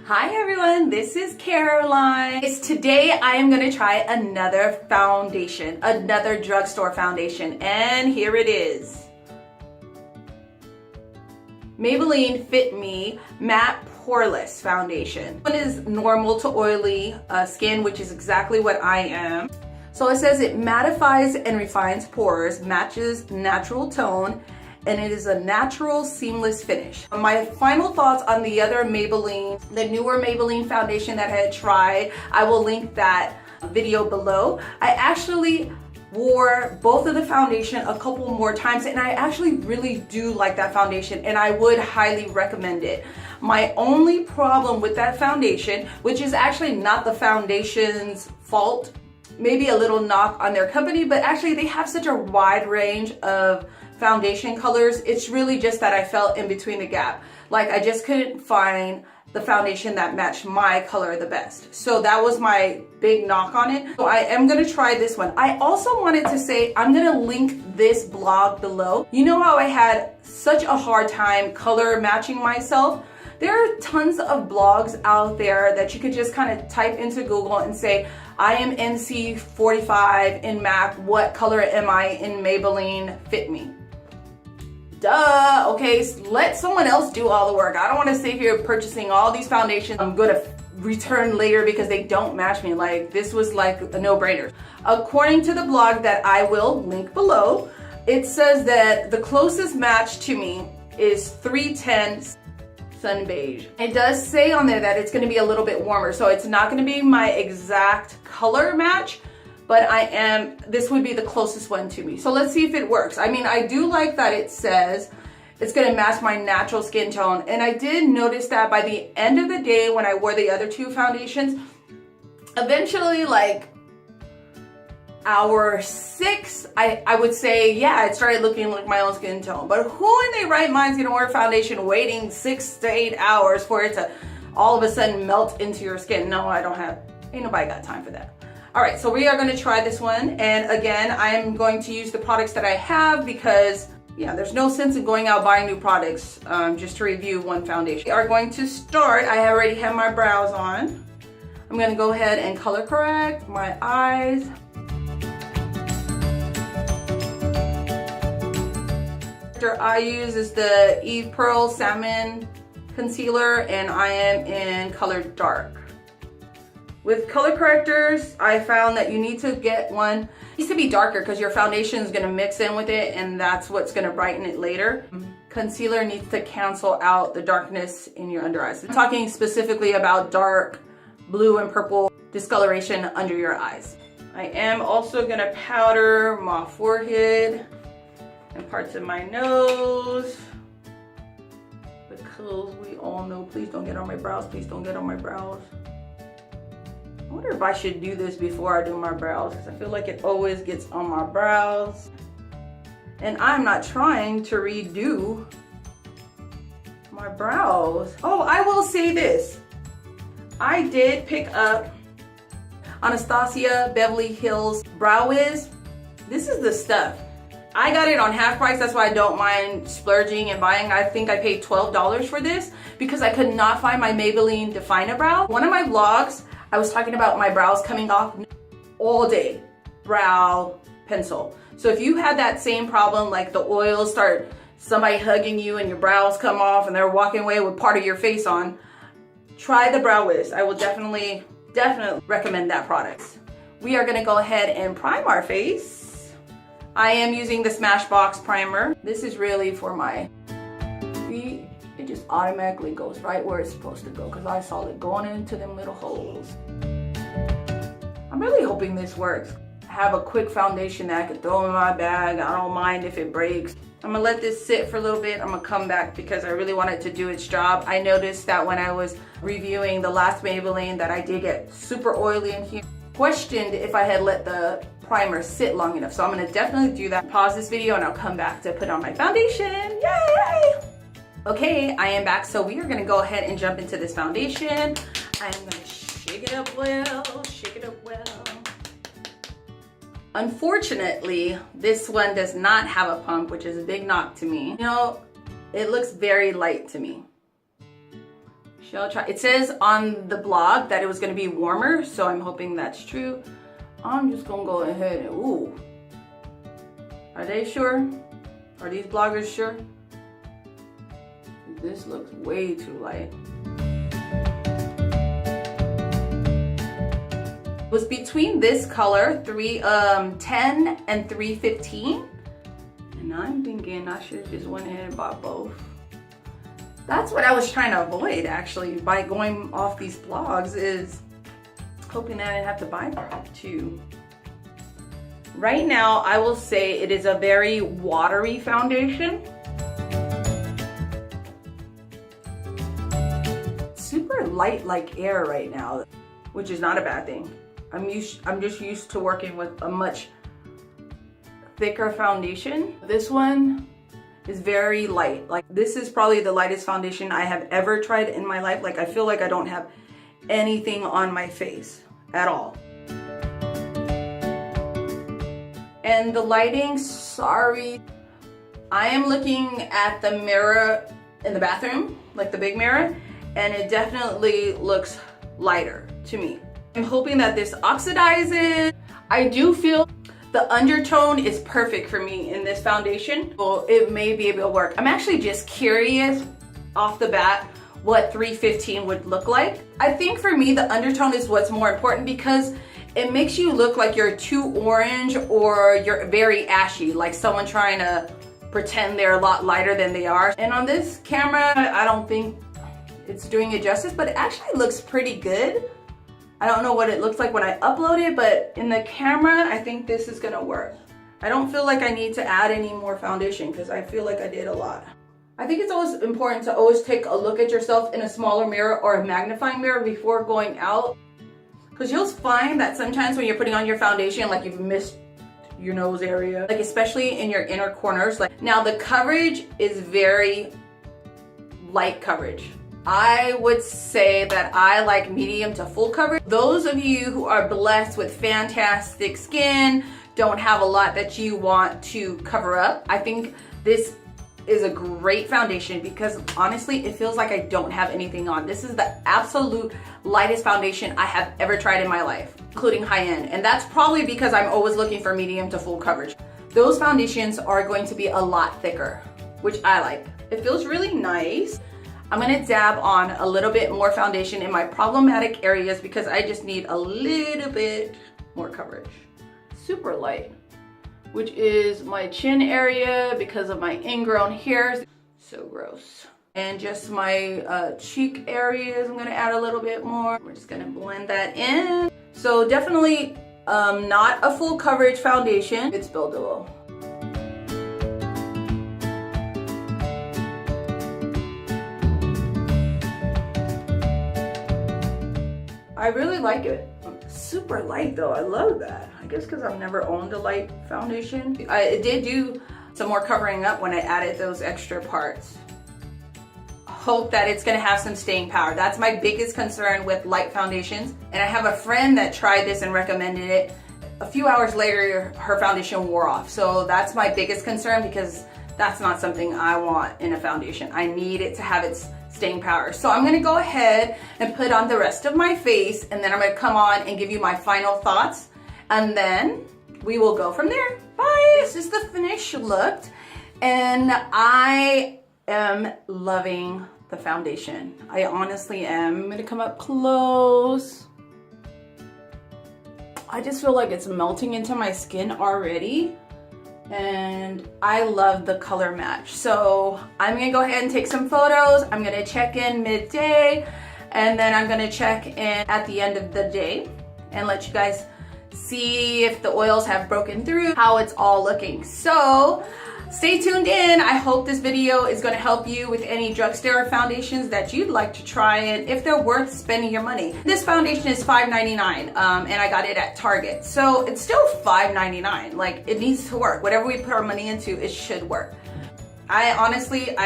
Hi everyone, this is Caroline. Today I am going to try another foundation, another drugstore foundation, and here it is. Maybelline Fit Me Matte Poreless Foundation. One is normal to oily skin, which is exactly what I am. So it says it mattifies and refines pores, matches natural tone, and it is a natural seamless finish. My final thoughts on the other Maybelline, the newer Maybelline foundation that I had tried, I will link that video below. I actually wore both of the foundation a couple more times, and I actually really do like that foundation, and I would highly recommend it. My only problem with that foundation, which is actually not the foundation's fault, maybe a little knock on their company, but actually they have such a wide range of foundation colors. It's really just that I fell in between the gap. Like I just couldn't find the foundation that matched my color the best. So that was my big knock on it. So I am gonna try this one. I also wanted to say, I'm gonna link this blog below. You know how I had such a hard time color matching myself? There are tons of blogs out there that you could just kind of type into Google and say, I am NC45 in MAC, what color am I in Maybelline Fit Me? Duh, okay, let someone else do all the work. I don't want to sit here purchasing all these foundations I'm gonna return later because they don't match me. Like, this was like a no-brainer. According to the blog that I will link below, it says that the closest match to me is 310 Sun Beige. It does say on there that it's going to be a little bit warmer, so it's not going to be my exact color match, but this would be the closest one to me. So let's see if it works. I mean, I do like that it says it's going to match my natural skin tone, and I did notice that by the end of the day when I wore the other two foundations, eventually like hour 6, I would say, yeah, it started looking like my own skin tone. But who in their right mind is gonna wear foundation waiting 6 to 8 hours for it to all of a sudden melt into your skin? No, ain't nobody got time for that. All right, so we are gonna try this one. And again, I'm going to use the products that I have because, yeah, there's no sense in going out buying new products just to review one foundation. We are going to start, I already have my brows on. I'm gonna go ahead and color correct my eyes. I use is the Eve Pearl Salmon Concealer, and I am in color dark. With color correctors, I found that you need to get one, it needs to be darker because your foundation is going to mix in with it, and that's what's going to brighten it later. Concealer needs to cancel out the darkness in your under eyes. I'm talking specifically about dark blue and purple discoloration under your eyes. I am also going to powder my forehead and parts of my nose, because we all know, please don't get on my brows, please don't get on my brows. I wonder if I should do this before I do my brows, because I feel like it always gets on my brows. And I'm not trying to redo my brows. Oh, I will say this. I did pick up Anastasia Beverly Hills Brow Wiz. This is the stuff. I got it on half price, that's why I don't mind splurging and buying. I think I paid $12 for this because I could not find my Maybelline Definer Brow. One of my vlogs, I was talking about my brows coming off all day. Brow pencil. So if you had that same problem, like the oils start, somebody hugging you and your brows come off and they're walking away with part of your face on, try the Brow Wiz. I will definitely recommend that product. We are gonna go ahead and prime our face. I am using the Smashbox primer. This is really for my feet. It just automatically goes right where it's supposed to go because I saw it going into them little holes. I'm really hoping this works. I have a quick foundation that I could throw in my bag. I don't mind if it breaks. I'm gonna let this sit for a little bit. I'm gonna come back because I really want it to do its job. I noticed that when I was reviewing the last Maybelline that I did get super oily in here. Questioned if I had let the primer sit long enough, so I'm going to definitely do that. Pause this video and I'll come back to put on my foundation. Yay! Okay, I am back, so we are going to go ahead and jump into this foundation. I'm going to shake it up well, shake it up well. Unfortunately, this one does not have a pump, which is a big knock to me. You know, it looks very light to me. Shall try. It says on the blog that it was going to be warmer, so I'm hoping that's true. I'm just going to go ahead and, ooh. Are they sure? Are these bloggers sure? This looks way too light. It was between this color, 310 and 315. And I'm thinking I should have just went ahead and bought both. That's what I was trying to avoid actually by going off these blogs, is hoping that I didn't have to buy two. Right now, I will say it is a very watery foundation. Super light like air right now, which is not a bad thing. I'm just used to working with a much thicker foundation. This one is very light. Like, this is probably the lightest foundation I have ever tried in my life. Like, I feel like I don't have anything on my face at all. And the lighting, sorry. I am looking at the mirror in the bathroom, like the big mirror, and it definitely looks lighter to me. I'm hoping that this oxidizes. I do feel the undertone is perfect for me in this foundation, so it may be able to work. I'm actually just curious off the bat what 315 would look like. I think for me, the undertone is what's more important because it makes you look like you're too orange or you're very ashy, like someone trying to pretend they're a lot lighter than they are. And on this camera, I don't think it's doing it justice, but it actually looks pretty good. I don't know what it looks like when I upload it, but in the camera, I think this is gonna work. I don't feel like I need to add any more foundation because I feel like I did a lot. I think it's always important to always take a look at yourself in a smaller mirror or a magnifying mirror before going out. Because you'll find that sometimes when you're putting on your foundation, like you've missed your nose area, like especially in your inner corners. Like, now the coverage is very light coverage. I would say that I like medium to full coverage. Those of you who are blessed with fantastic skin, don't have a lot that you want to cover up, I think this is a great foundation because honestly, it feels like I don't have anything on. This is the absolute lightest foundation I have ever tried in my life, including high-end. And that's probably because I'm always looking for medium to full coverage. Those foundations are going to be a lot thicker, which I like. It feels really nice. I'm gonna dab on a little bit more foundation in my problematic areas because I just need a little bit more coverage. Super light, which is my chin area because of my ingrown hairs. So gross. And just my cheek areas, I'm gonna add a little bit more. We're just gonna blend that in. So definitely not a full coverage foundation. It's buildable. I really like it. Super light though, I love that. I guess because I've never owned a light foundation. It did do some more covering up when I added those extra parts. Hope that it's gonna have some staying power. That's my biggest concern with light foundations. And I have a friend that tried this and recommended it. A few hours later, her foundation wore off. So that's my biggest concern because that's not something I want in a foundation. I need it to have its staying power. So I'm gonna go ahead and put on the rest of my face, and then I'm gonna come on and give you my final thoughts, and then we will go from there. Bye! This is the finished look, and I am loving the foundation. I honestly am. I'm gonna come up close. I just feel like it's melting into my skin already. And I love the color match. So I'm gonna go ahead and take some photos. I'm gonna check in midday, and then I'm gonna check in at the end of the day and let you guys see if the oils have broken through, how it's all looking. So stay tuned in. I hope this video is gonna help you with any drugstore foundations that you'd like to try and if they're worth spending your money. This foundation is $5.99 and I got it at Target. So it's still $5.99. Like, it needs to work. Whatever we put our money into, it should work. I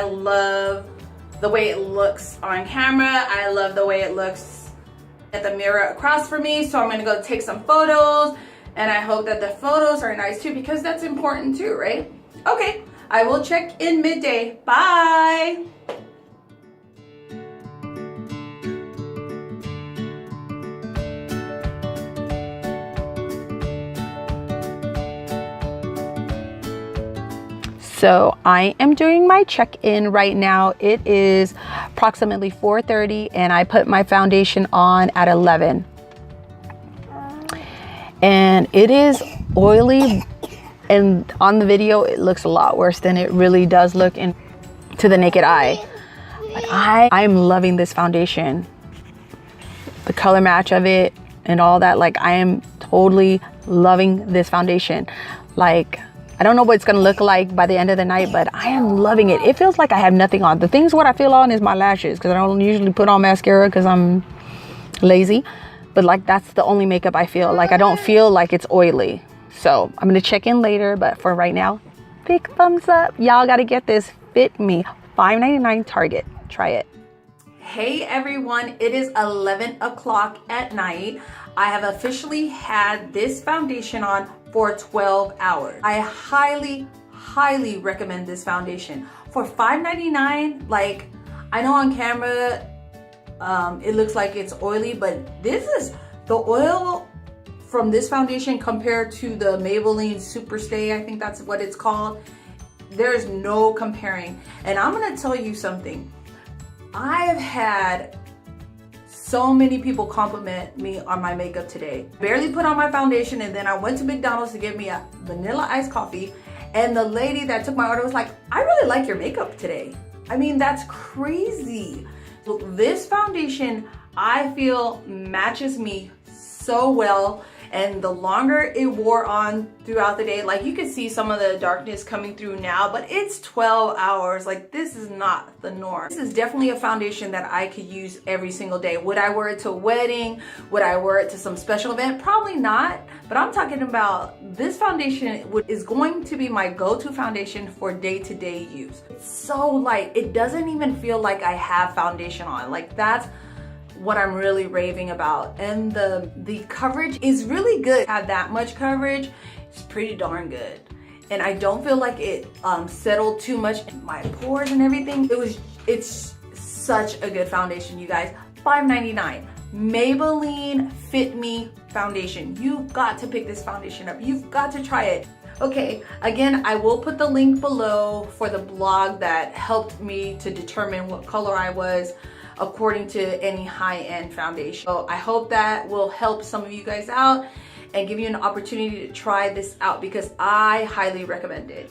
love the way it looks on camera. I love the way it looks at the mirror across from me. So I'm gonna go take some photos, and I hope that the photos are nice too because that's important too, right? Okay, I will check in midday. Bye. So I am doing my check-in right now. It is approximately 4:30 and I put my foundation on at 11. And it is oily, and on the video it looks a lot worse than it really does look to the naked eye. But I'm loving this foundation. The color match of it and all that, like I am totally loving this foundation. Like, I don't know what it's gonna look like by the end of the night, but I am loving it. It feels like I have nothing on. The things what I feel on is my lashes, because I don't usually put on mascara because I'm lazy. But like, that's the only makeup I feel. Like, I don't feel like it's oily. So I'm gonna check in later, but for right now, big thumbs up. Y'all gotta get this. Fit Me, $5.99 Target. Try it. Hey everyone, it is 11 o'clock at night. I have officially had this foundation on for 12 hours. I highly recommend this foundation. For $5.99, like, I know on camera it looks like it's oily, but this is the oil from this foundation compared to the Maybelline Superstay, I think that's what it's called. There's no comparing. And I'm gonna tell you something. I have had so many people compliment me on my makeup today. Barely put on my foundation, and then I went to McDonald's to get me a vanilla iced coffee, and the lady that took my order was like, I really like your makeup today. I mean, that's crazy. So this foundation, I feel, matches me so well. And the longer it wore on throughout the day, like you can see some of the darkness coming through now, but it's 12 hours. Like, this is not the norm. This is definitely a foundation that I could use every single day. Would I wear it to a wedding? Would I wear it to some special event? Probably not. But I'm talking about this foundation is going to be my go-to foundation for day-to-day use. It's so light. It doesn't even feel like I have foundation on. Like, that's what I'm really raving about. And the coverage is really good. Have that much coverage, it's pretty darn good. And I don't feel like it settled too much in my pores and everything. It's such a good foundation, you guys. $5.99 Maybelline Fit Me foundation. You've got to pick this foundation up. You've got to try it. Okay, again, I will put the link below for the blog that helped me to determine what color I was according to any high-end foundation. So I hope that will help some of you guys out and give you an opportunity to try this out, because I highly recommend it.